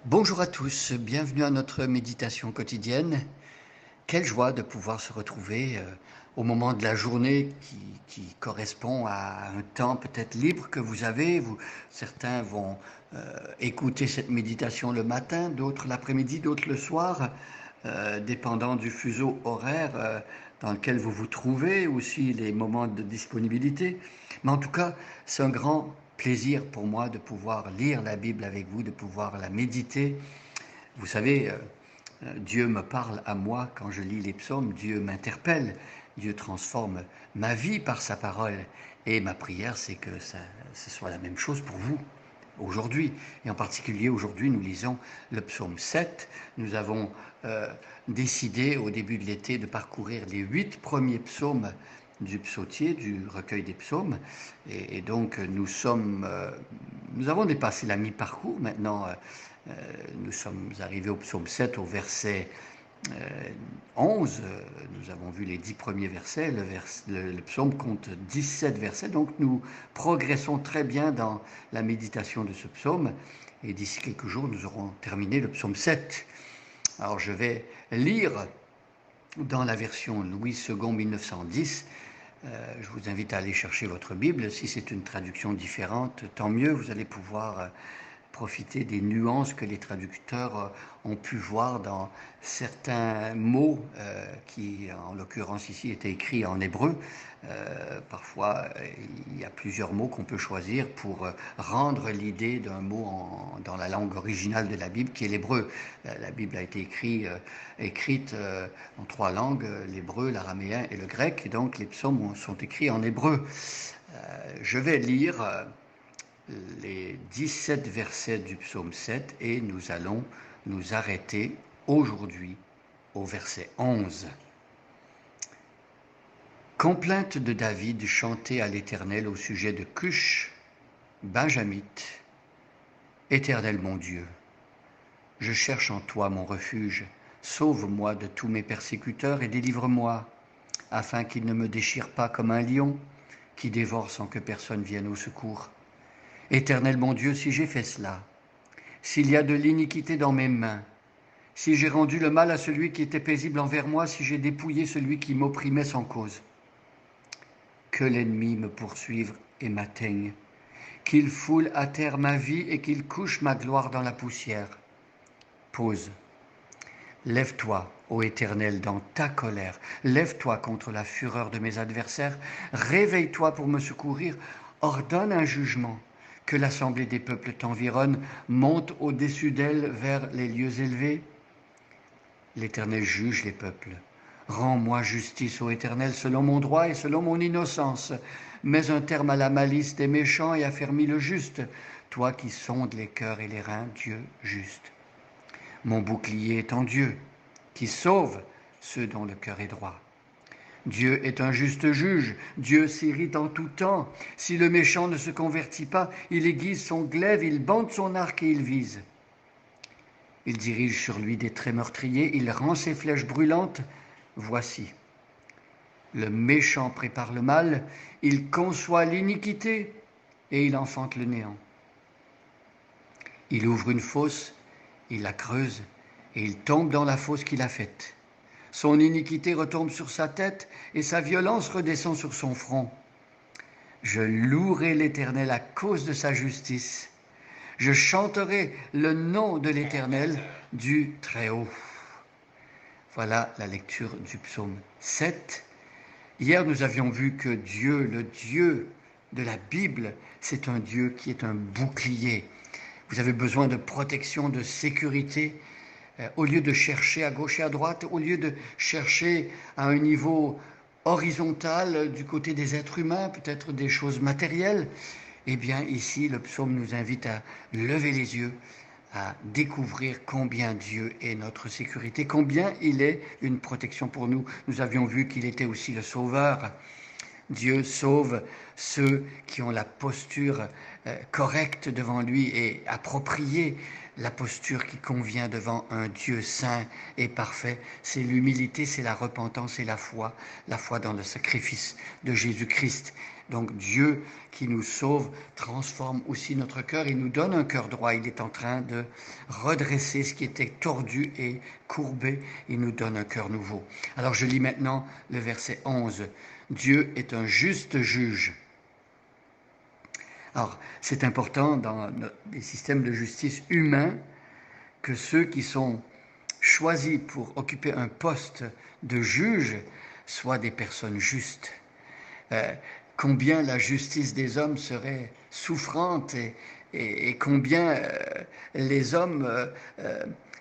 Bonjour à tous, bienvenue à notre méditation quotidienne. Quelle joie de pouvoir se retrouver au moment de la journée qui correspond à un temps peut-être libre que vous avez. Certains vont écouter cette méditation le matin, d'autres l'après-midi, d'autres le soir, dépendant du fuseau horaire dans lequel vous vous trouvez, aussi les moments de disponibilité. Mais en tout cas, c'est un grand plaisir pour moi de pouvoir lire la Bible avec vous, de pouvoir la méditer. Vous savez, Dieu me parle à moi quand je lis les psaumes, Dieu m'interpelle, Dieu transforme ma vie par sa parole. Et ma prière, c'est que ce soit la même chose pour vous aujourd'hui. Et en particulier aujourd'hui, nous lisons le psaume 7. Nous avons décidé au début de l'été de parcourir les 8 premiers psaumes du psautier, du recueil des psaumes. Et donc nous avons dépassé la mi-parcours. Maintenant, nous sommes arrivés au psaume 7, au verset 11. Nous avons vu les 10 premiers versets. Le psaume compte 17 versets. Donc nous progressons très bien dans la méditation de ce psaume. Et d'ici quelques jours, nous aurons terminé le psaume 7. Alors je vais lire dans la version Louis II 1910. Je vous invite à aller chercher votre Bible. Si c'est une traduction différente, tant mieux. Vous allez pouvoir profiter des nuances que les traducteurs ont pu voir dans certains mots qui, en l'occurrence ici, étaient écrits en hébreu. Parfois, il y a plusieurs mots qu'on peut choisir pour rendre l'idée d'un mot dans la langue originale de la Bible, qui est l'hébreu. La Bible a été écrite en 3 langues, l'hébreu, l'araméen et le grec, et donc les psaumes sont écrits en hébreu. Je vais lire les 17 versets du psaume 7 et nous allons nous arrêter aujourd'hui au verset 11. Complainte de David chantée à l'Éternel au sujet de Cush, Benjamite. Éternel mon Dieu, je cherche en toi mon refuge, sauve-moi de tous mes persécuteurs et délivre-moi, afin qu'ils ne me déchirent pas comme un lion qui dévore sans que personne vienne au secours. Éternel mon Dieu, si j'ai fait cela, s'il y a de l'iniquité dans mes mains, si j'ai rendu le mal à celui qui était paisible envers moi, si j'ai dépouillé celui qui m'opprimait sans cause, que l'ennemi me poursuive et m'atteigne, qu'il foule à terre ma vie et qu'il couche ma gloire dans la poussière. Pause. Lève-toi, ô Éternel, dans ta colère. Lève-toi contre la fureur de mes adversaires. Réveille-toi pour me secourir. Ordonne un jugement. Que l'assemblée des peuples t'environne, monte au-dessus d'elle vers les lieux élevés. L'Éternel juge les peuples. Rends-moi justice, ô Éternel, selon mon droit et selon mon innocence. Mets un terme à la malice des méchants et affermis le juste. Toi qui sondes les cœurs et les reins, Dieu juste. Mon bouclier est en Dieu, qui sauve ceux dont le cœur est droit. Dieu est un juste juge, Dieu s'irrite en tout temps. Si le méchant ne se convertit pas, il aiguise son glaive, il bande son arc et il vise. Il dirige sur lui des traits meurtriers, il rend ses flèches brûlantes. Voici, le méchant prépare le mal, il conçoit l'iniquité et il enfante le néant. Il ouvre une fosse, il la creuse et il tombe dans la fosse qu'il a faite. Son iniquité retombe sur sa tête et sa violence redescend sur son front. Je louerai l'Éternel à cause de sa justice. Je chanterai le nom de l'Éternel du Très-Haut. Voilà la lecture du psaume 7. Hier, nous avions vu que Dieu, le Dieu de la Bible, c'est un Dieu qui est un bouclier. Vous avez besoin de protection, de sécurité. Au lieu de chercher à gauche et à droite, au lieu de chercher à un niveau horizontal du côté des êtres humains, peut-être des choses matérielles, eh bien ici, le psaume nous invite à lever les yeux, à découvrir combien Dieu est notre sécurité, combien il est une protection pour nous. Nous avions vu qu'il était aussi le Sauveur. Dieu sauve ceux qui ont la posture correcte devant lui et appropriée, la posture qui convient devant un Dieu saint et parfait. C'est l'humilité, c'est la repentance et la foi dans le sacrifice de Jésus-Christ. Donc Dieu qui nous sauve transforme aussi notre cœur. Il nous donne un cœur droit. Il est en train de redresser ce qui était tordu et courbé. Il nous donne un cœur nouveau. Alors je lis maintenant le verset 11. Dieu est un juste juge. Alors c'est important dans les systèmes de justice humains que ceux qui sont choisis pour occuper un poste de juge soient des personnes justes. Combien la justice des hommes serait souffrante et combien les hommes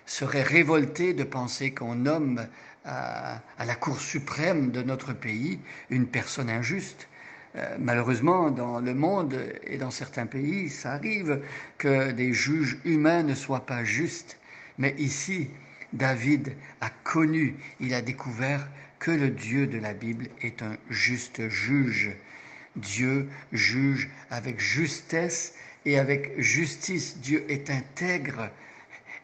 seraient révoltés de penser qu'on nomme à la Cour suprême de notre pays une personne injuste. Malheureusement, dans le monde et dans certains pays, ça arrive que des juges humains ne soient pas justes. Mais ici, David a connu, il a découvert que le Dieu de la Bible est un juste juge. Dieu juge avec justesse et avec justice. Dieu est intègre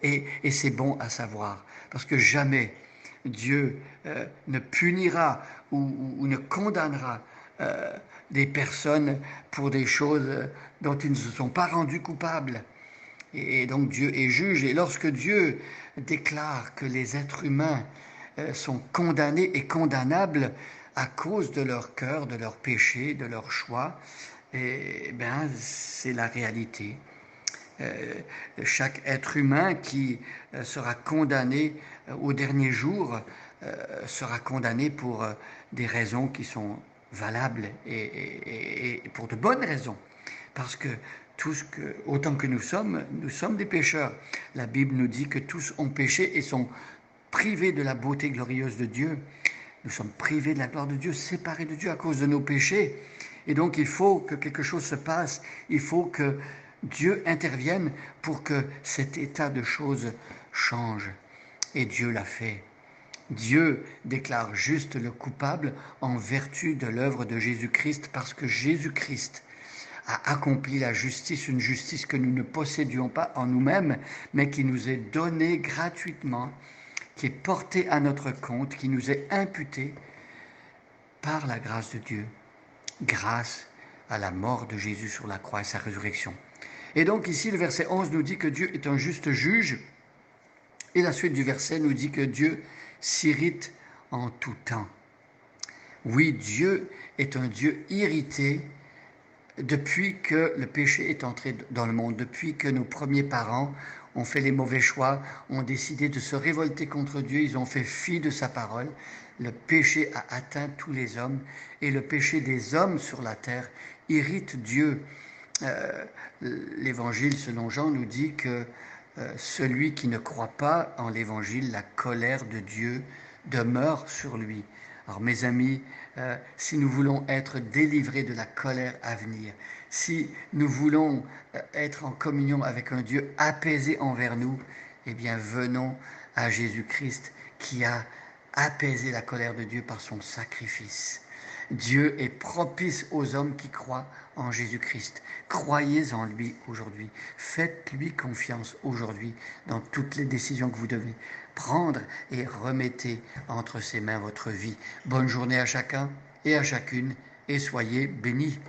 et c'est bon à savoir parce que jamais Dieu ne punira ou ne condamnera des personnes pour des choses dont ils ne se sont pas rendus coupables. Et donc Dieu est juge. Et lorsque Dieu déclare que les êtres humains sont condamnés et condamnables à cause de leur cœur, de leur péché, de leur choix, eh bien, c'est la réalité. Chaque être humain qui sera condamné au dernier jour sera condamné pour des raisons qui sont valables et pour de bonnes raisons. Parce que autant que nous sommes des pécheurs. La Bible nous dit que tous ont péché et sont privés de la beauté glorieuse de Dieu. Nous sommes privés de la gloire de Dieu, séparés de Dieu à cause de nos péchés. Et donc il faut que quelque chose se passe. Il faut que Dieu intervienne pour que cet état de choses change. Et Dieu l'a fait. Dieu déclare juste le coupable en vertu de l'œuvre de Jésus-Christ parce que Jésus-Christ a accompli la justice, une justice que nous ne possédions pas en nous-mêmes, mais qui nous est donnée gratuitement, qui est portée à notre compte, qui nous est imputée par la grâce de Dieu, grâce à la mort de Jésus sur la croix et sa résurrection. Et donc ici, le verset 11 nous dit que Dieu est un juste juge, et la suite du verset nous dit que Dieu s'irrite en tout temps. Oui, Dieu est un Dieu irrité depuis que le péché est entré dans le monde, depuis que nos premiers parents ont fait les mauvais choix, ont décidé de se révolter contre Dieu, ils ont fait fi de sa parole. Le péché a atteint tous les hommes et le péché des hommes sur la terre irrite Dieu. L'évangile selon Jean nous dit que celui qui ne croit pas en l'évangile, la colère de Dieu demeure sur lui. Alors mes amis, si nous voulons être délivrés de la colère à venir, si nous voulons être en communion avec un Dieu apaisé envers nous, eh bien venons à Jésus-Christ qui a apaisé la colère de Dieu par son sacrifice. Dieu est propice aux hommes qui croient en Jésus-Christ. Croyez en lui aujourd'hui. Faites-lui confiance aujourd'hui dans toutes les décisions que vous devez prendre et remettez entre ses mains votre vie. Bonne journée à chacun et à chacune et soyez bénis.